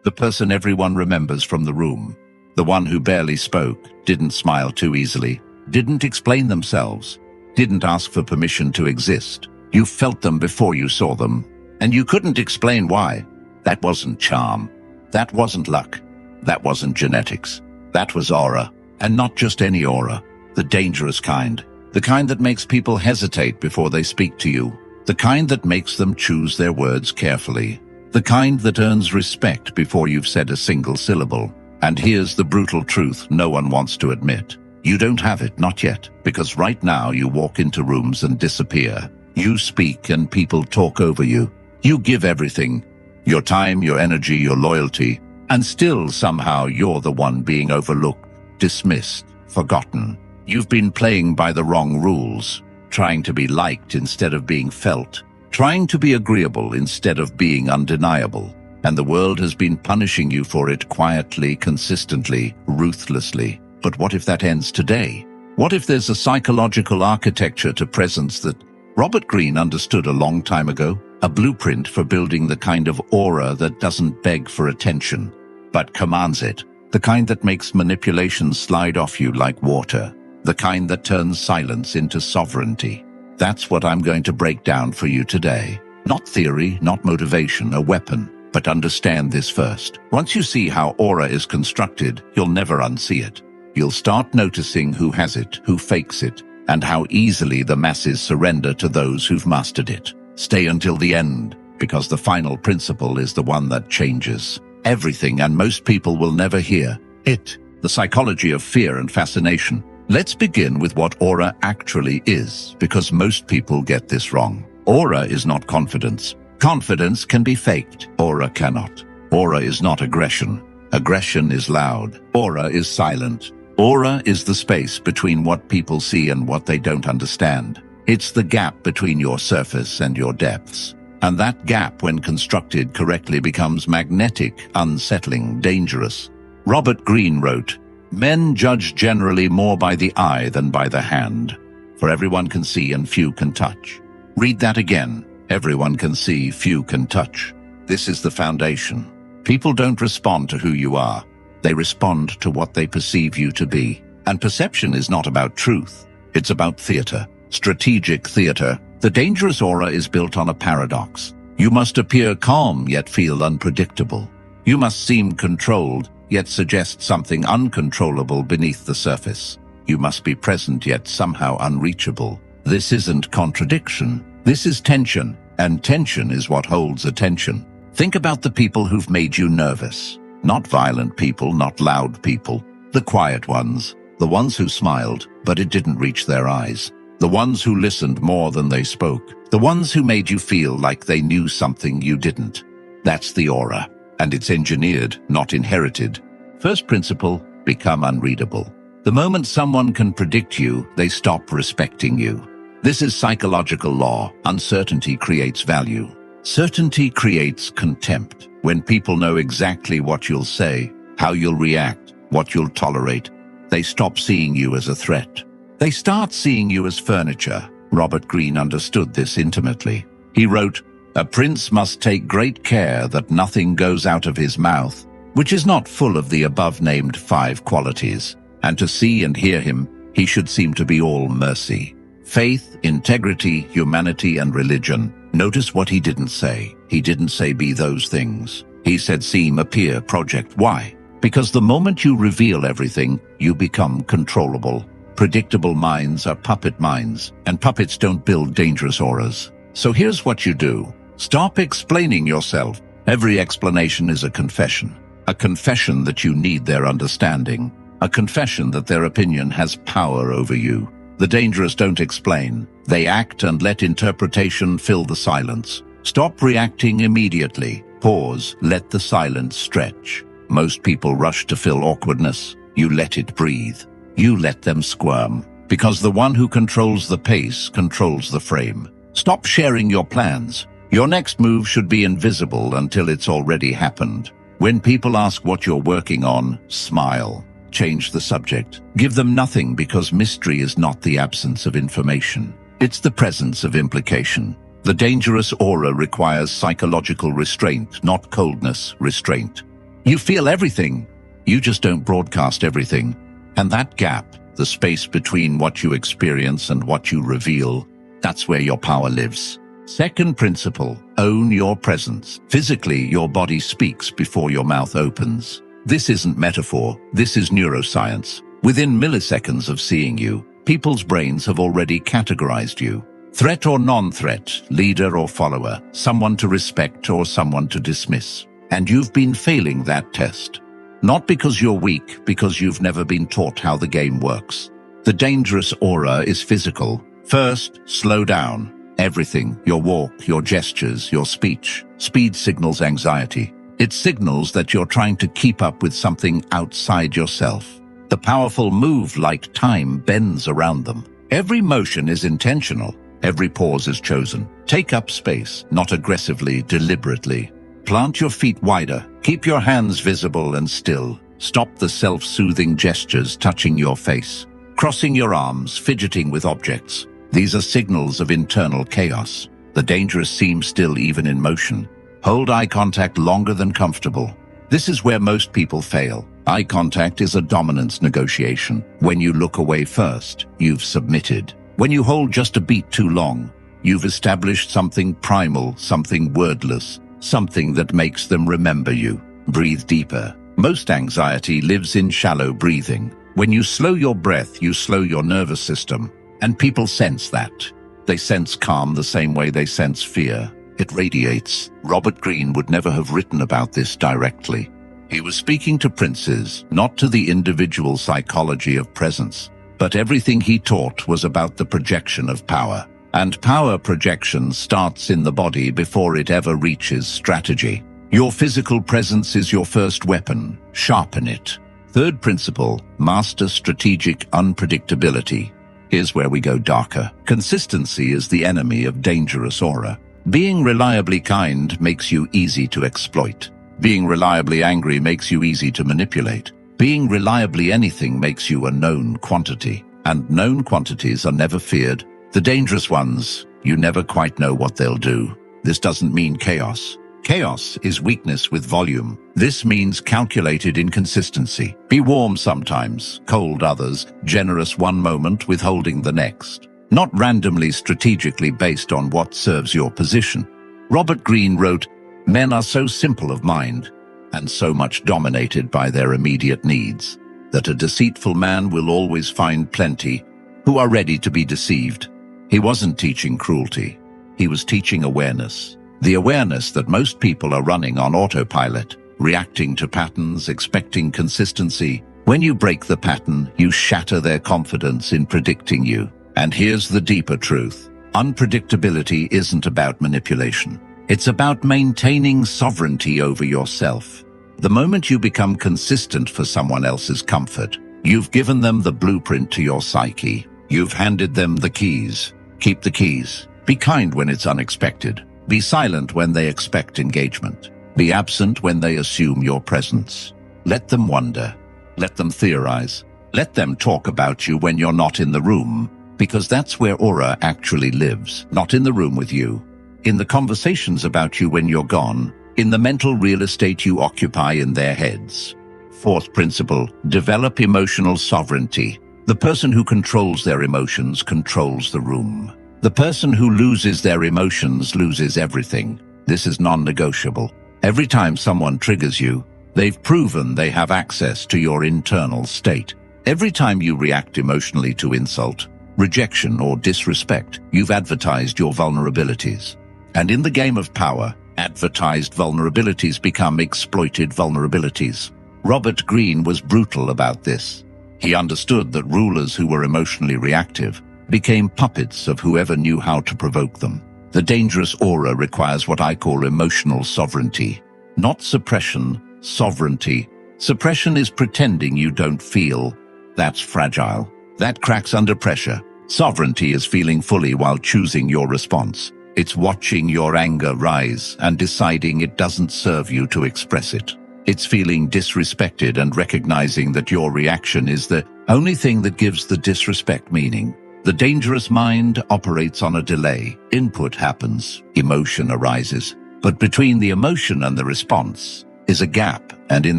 The person everyone remembers from the room. The one who barely spoke, didn't smile too easily, didn't explain themselves, didn't ask for permission to exist. You felt them before you saw them, and you couldn't explain why. That wasn't charm. That wasn't luck. That wasn't genetics. That was aura, and not just any aura. The dangerous kind. The kind that makes people hesitate before they speak to you. The kind that makes them choose their words carefully. The kind that earns respect before you've said a single syllable. And here's the brutal truth no one wants to admit. You don't have it, not yet, because right now you walk into rooms and disappear. You speak and people talk over you. You give everything. Your time, your energy, your loyalty. And still somehow you're the one being overlooked, dismissed, forgotten. You've been playing by the wrong rules, trying to be liked instead of being felt, trying to be agreeable instead of being undeniable. And the world has been punishing you for it quietly, consistently, ruthlessly. But what if that ends today? What if there's a psychological architecture to presence that Robert Greene understood a long time ago? A blueprint for building the kind of aura that doesn't beg for attention, but commands it. The kind that makes manipulation slide off you like water. The kind that turns silence into sovereignty. That's what I'm going to break down for you today. Not theory, not motivation, a weapon. But understand this first. Once you see how aura is constructed, you'll never unsee it. You'll start noticing who has it, who fakes it, and how easily the masses surrender to those who've mastered it. Stay until the end, because the final principle is the one that changes everything, and most people will never hear it. The psychology of fear and fascination. Let's begin with what aura actually is, because most people get this wrong. Aura is not confidence. Confidence can be faked. Aura cannot. Aura is not aggression. Aggression is loud. Aura is silent. Aura is the space between what people see and what they don't understand. It's the gap between your surface and your depths. And that gap, when constructed correctly, becomes magnetic, unsettling, dangerous. Robert Greene wrote, "Men judge generally more by the eye than by the hand, for everyone can see and few can touch." Read that again. Everyone can see, few can touch. This is the foundation. People don't respond to who you are. They respond to what they perceive you to be. And perception is not about truth. It's about theater. Strategic theater. The dangerous aura is built on a paradox. You must appear calm yet feel unpredictable. You must seem controlled yet suggest something uncontrollable beneath the surface. You must be present yet somehow unreachable. This isn't contradiction. This is tension, and tension is what holds attention. Think about the people who've made you nervous. Not violent people, not loud people. The quiet ones. The ones who smiled, but it didn't reach their eyes. The ones who listened more than they spoke. The ones who made you feel like they knew something you didn't. That's the aura. And it's engineered, not inherited. First principle, become unreadable. The moment someone can predict you, they stop respecting you. This is psychological law. Uncertainty creates value. Certainty creates contempt. When people know exactly what you'll say, how you'll react, what you'll tolerate, they stop seeing you as a threat. They start seeing you as furniture. Robert Greene understood this intimately. He wrote, "A prince must take great care that nothing goes out of his mouth, which is not full of the above-named 5 qualities. And to see and hear him, he should seem to be all mercy. Faith, integrity, humanity, and religion." Notice what he didn't say. He didn't say be those things. He said seem, appear, project. Why? Because the moment you reveal everything, you become controllable. Predictable minds are puppet minds, and puppets don't build dangerous auras. So here's what you do. Stop explaining yourself. Every explanation is a confession. A confession that you need their understanding. A confession that their opinion has power over you. The dangerous don't explain. They act and let interpretation fill the silence. Stop reacting immediately. Pause. Let the silence stretch. Most people rush to fill awkwardness. You let it breathe. You let them squirm. Because the one who controls the pace controls the frame. Stop sharing your plans. Your next move should be invisible until it's already happened. When people ask what you're working on, smile. Change the subject. Give them nothing, because mystery is not the absence of information. It's the presence of implication. The dangerous aura requires psychological restraint, not coldness, restraint. You feel everything. You just don't broadcast everything. And that gap, the space between what you experience and what you reveal, that's where your power lives. Second principle, own your presence. Physically, your body speaks before your mouth opens. This isn't metaphor, this is neuroscience. Within milliseconds of seeing you, people's brains have already categorized you. Threat or non-threat, leader or follower, someone to respect or someone to dismiss. And you've been failing that test. Not because you're weak, because you've never been taught how the game works. The dangerous aura is physical. First, slow down. Everything, your walk, your gestures, your speech. Speed signals anxiety. It signals that you're trying to keep up with something outside yourself. The powerful move, like time, bends around them. Every motion is intentional. Every pause is chosen. Take up space, not aggressively, deliberately. Plant your feet wider. Keep your hands visible and still. Stop the self-soothing gestures touching your face. Crossing your arms, fidgeting with objects. These are signals of internal chaos. The dangerous seem still even in motion. Hold eye contact longer than comfortable. This is where most people fail. Eye contact is a dominance negotiation. When you look away first, you've submitted. When you hold just a beat too long, you've established something primal, something wordless, something that makes them remember you. Breathe deeper. Most anxiety lives in shallow breathing. When you slow your breath, you slow your nervous system. And people sense that. They sense calm the same way they sense fear. It radiates. Robert Greene would never have written about this directly. He was speaking to princes, not to the individual psychology of presence. But everything he taught was about the projection of power. And power projection starts in the body before it ever reaches strategy. Your physical presence is your first weapon. Sharpen it. Third principle, master strategic unpredictability. Here's where we go darker. Consistency is the enemy of dangerous aura. Being reliably kind makes you easy to exploit. Being reliably angry makes you easy to manipulate. Being reliably anything makes you a known quantity. And known quantities are never feared. The dangerous ones, you never quite know what they'll do. This doesn't mean chaos. Chaos is weakness with volume. This means calculated inconsistency. Be warm sometimes, cold others, generous one moment, withholding the next. Not randomly strategically based on what serves your position. Robert Greene wrote, "Men are so simple of mind, and so much dominated by their immediate needs, that a deceitful man will always find plenty who are ready to be deceived." He wasn't teaching cruelty. He was teaching awareness. The awareness that most people are running on autopilot, reacting to patterns, expecting consistency. When you break the pattern, you shatter their confidence in predicting you. And here's the deeper truth. Unpredictability isn't about manipulation. It's about maintaining sovereignty over yourself. The moment you become consistent for someone else's comfort, you've given them the blueprint to your psyche. You've handed them the keys. Keep the keys. Be kind when it's unexpected. Be silent when they expect engagement. Be absent when they assume your presence. Let them wonder. Let them theorize. Let them talk about you when you're not in the room, because that's where aura actually lives, not in the room with you. In the conversations about you when you're gone, in the mental real estate you occupy in their heads. Fourth principle, develop emotional sovereignty. The person who controls their emotions controls the room. The person who loses their emotions loses everything. This is non-negotiable. Every time someone triggers you, they've proven they have access to your internal state. Every time you react emotionally to insult, rejection, or disrespect, you've advertised your vulnerabilities. And in the game of power, advertised vulnerabilities become exploited vulnerabilities. Robert Greene was brutal about this. He understood that rulers who were emotionally reactive became puppets of whoever knew how to provoke them. The dangerous aura requires what I call emotional sovereignty. Not suppression, sovereignty. Suppression is pretending you don't feel. That's fragile. That cracks under pressure. Sovereignty is feeling fully while choosing your response. It's watching your anger rise and deciding it doesn't serve you to express it. It's feeling disrespected and recognizing that your reaction is the only thing that gives the disrespect meaning. The dangerous mind operates on a delay. Input happens, emotion arises. But between the emotion and the response, is a gap, and in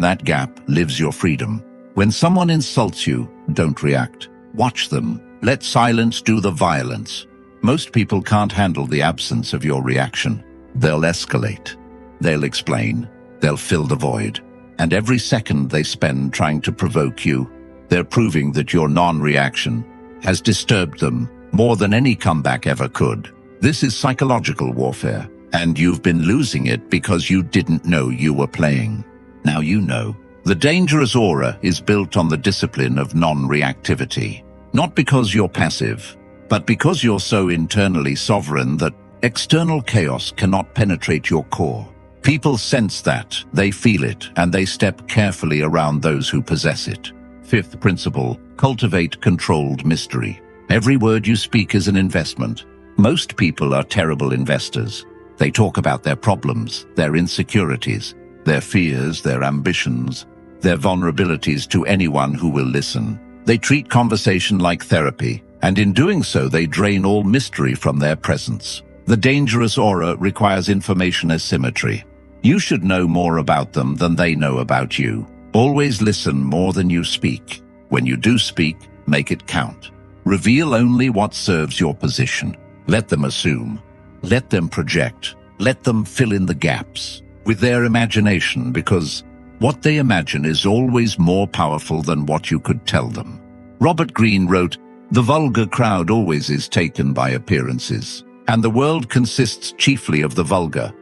that gap lives your freedom. When someone insults you, don't react. Watch them. Let silence do the violence. Most people can't handle the absence of your reaction. They'll escalate. They'll explain. They'll fill the void. And every second they spend trying to provoke you, they're proving that your non-reaction has disturbed them more than any comeback ever could. This is psychological warfare, and you've been losing it because you didn't know you were playing. Now you know. The dangerous aura is built on the discipline of non-reactivity. Not because you're passive, but because you're so internally sovereign that external chaos cannot penetrate your core. People sense that, they feel it, and they step carefully around those who possess it. Fifth principle, cultivate controlled mystery. Every word you speak is an investment. Most people are terrible investors. They talk about their problems, their insecurities, their fears, their ambitions, their vulnerabilities to anyone who will listen. They treat conversation like therapy, and in doing so they drain all mystery from their presence. The dangerous aura requires information asymmetry. You should know more about them than they know about you. Always listen more than you speak. When you do speak, make it count. Reveal only what serves your position. Let them assume. Let them project. Let them fill in the gaps with their imagination, because what they imagine is always more powerful than what you could tell them. Robert Greene wrote, "The vulgar crowd always is taken by appearances, and the world consists chiefly of the vulgar."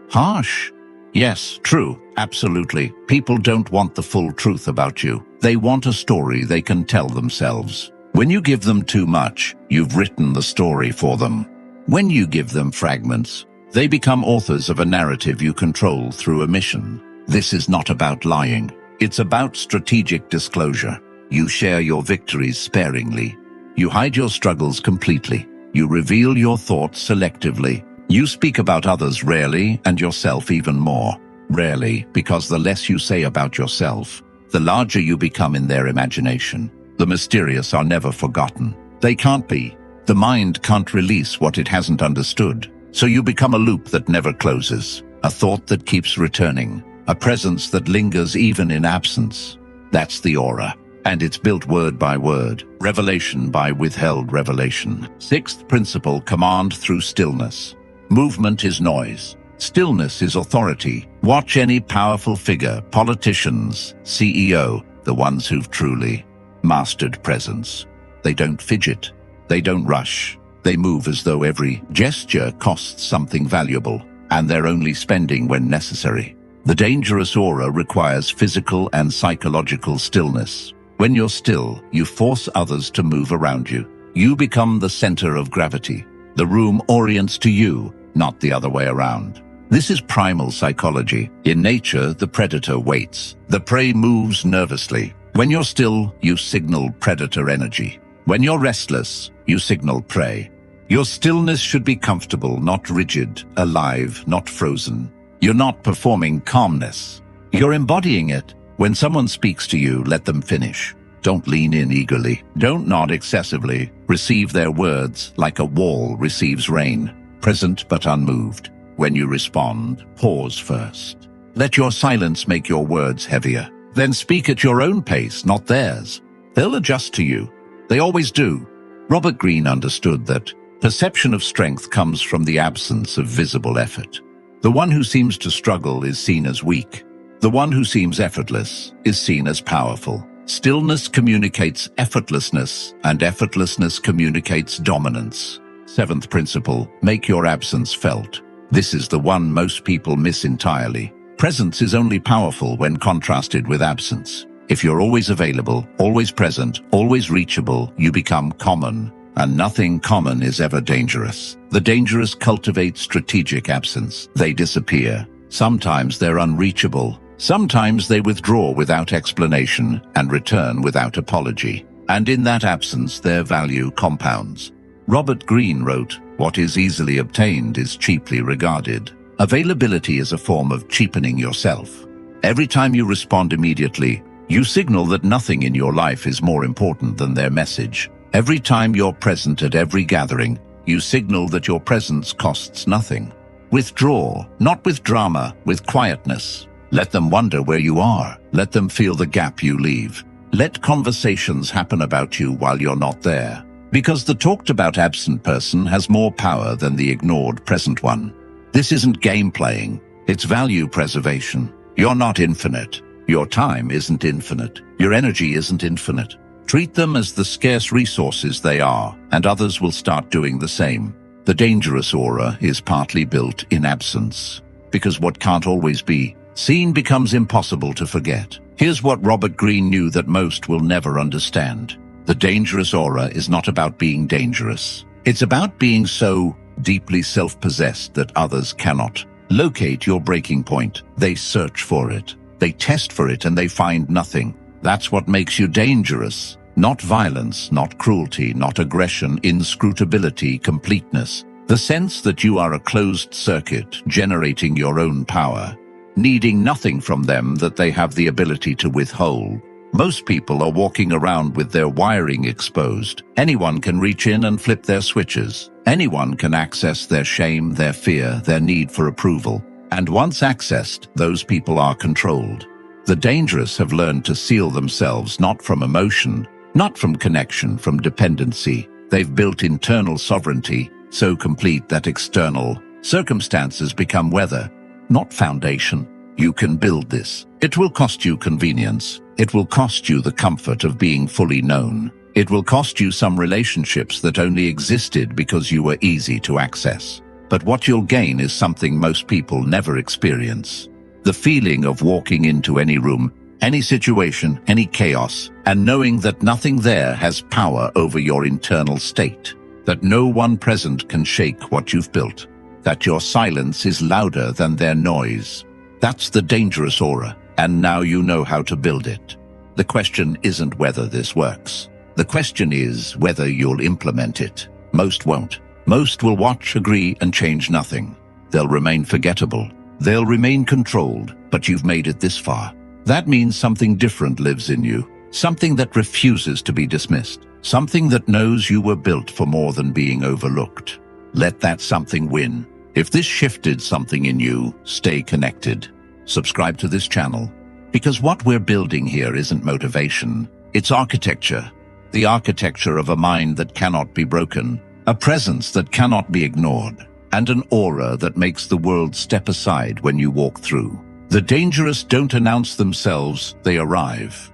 Harsh. Yes, true, absolutely. People don't want the full truth about you. They want a story they can tell themselves. When you give them too much, you've written the story for them. When you give them fragments, they become authors of a narrative you control through omission. This is not about lying. It's about strategic disclosure. You share your victories sparingly. You hide your struggles completely. You reveal your thoughts selectively. You speak about others rarely and yourself even more. Rarely, because the less you say about yourself, the larger you become in their imagination. The mysterious are never forgotten. They can't be. The mind can't release what it hasn't understood. So you become a loop that never closes, a thought that keeps returning, a presence that lingers even in absence. That's the aura. And it's built word by word, revelation by withheld revelation. Sixth principle, command through stillness. Movement is noise. Stillness is authority. Watch any powerful figure, politicians, CEO, the ones who've truly mastered presence. They don't fidget. They don't rush. They move as though every gesture costs something valuable, and they're only spending when necessary. The dangerous aura requires physical and psychological stillness. When you're still, you force others to move around you. You become the center of gravity. The room orients to you, not the other way around. This is primal psychology. In nature, the predator waits. The prey moves nervously. When you're still, you signal predator energy. When you're restless, you signal prey. Your stillness should be comfortable, not rigid, alive, not frozen. You're not performing calmness. You're embodying it. When someone speaks to you, let them finish. Don't lean in eagerly. Don't nod excessively. Receive their words like a wall receives rain, present but unmoved. When you respond, pause first. Let your silence make your words heavier. Then speak at your own pace, not theirs. They'll adjust to you. They always do. Robert Greene understood that perception of strength comes from the absence of visible effort. The one who seems to struggle is seen as weak. The one who seems effortless is seen as powerful. Stillness communicates effortlessness, and effortlessness communicates dominance. Seventh principle, make your absence felt. This is the one most people miss entirely. Presence is only powerful when contrasted with absence. If you're always available, always present, always reachable, you become common, and nothing common is ever dangerous. The dangerous cultivate strategic absence. They disappear. Sometimes they're unreachable. Sometimes they withdraw without explanation and return without apology. And in that absence, their value compounds. Robert Greene wrote, "What is easily obtained is cheaply regarded." Availability is a form of cheapening yourself. Every time you respond immediately, you signal that nothing in your life is more important than their message. Every time you're present at every gathering, you signal that your presence costs nothing. Withdraw, not with drama, with quietness. Let them wonder where you are. Let them feel the gap you leave. Let conversations happen about you while you're not there. Because the talked about absent person has more power than the ignored present one. This isn't game playing, it's value preservation. You're not infinite. Your time isn't infinite. Your energy isn't infinite. Treat them as the scarce resources they are, and others will start doing the same. The dangerous aura is partly built in absence. Because what can't always be seen becomes impossible to forget. Here's what Robert Greene knew that most will never understand. The dangerous aura is not about being dangerous. It's about being so deeply self-possessed that others cannot locate your breaking point. They search for it. They test for it and they find nothing. That's what makes you dangerous. Not violence, not cruelty, not aggression, inscrutability, completeness. The sense that you are a closed circuit, generating your own power, needing nothing from them that they have the ability to withhold. Most people are walking around with their wiring exposed. Anyone can reach in and flip their switches. Anyone can access their shame, their fear, their need for approval. And once accessed, those people are controlled. The dangerous have learned to seal themselves not from emotion, not from connection, from dependency. They've built internal sovereignty, so complete that external circumstances become weather, not foundation. You can build this. It will cost you convenience. It will cost you the comfort of being fully known. It will cost you some relationships that only existed because you were easy to access. But what you'll gain is something most people never experience. The feeling of walking into any room, any situation, any chaos, and knowing that nothing there has power over your internal state. That no one present can shake what you've built. That your silence is louder than their noise. That's the dangerous aura, and now you know how to build it. The question isn't whether this works. The question is whether you'll implement it. Most won't. Most will watch, agree, and change nothing. They'll remain forgettable. They'll remain controlled, but you've made it this far. That means something different lives in you. Something that refuses to be dismissed. Something that knows you were built for more than being overlooked. Let that something win. If this shifted something in you, stay connected. Subscribe to this channel. Because what we're building here isn't motivation, it's architecture. The architecture of a mind that cannot be broken, a presence that cannot be ignored, and an aura that makes the world step aside when you walk through. The dangerous don't announce themselves, they arrive.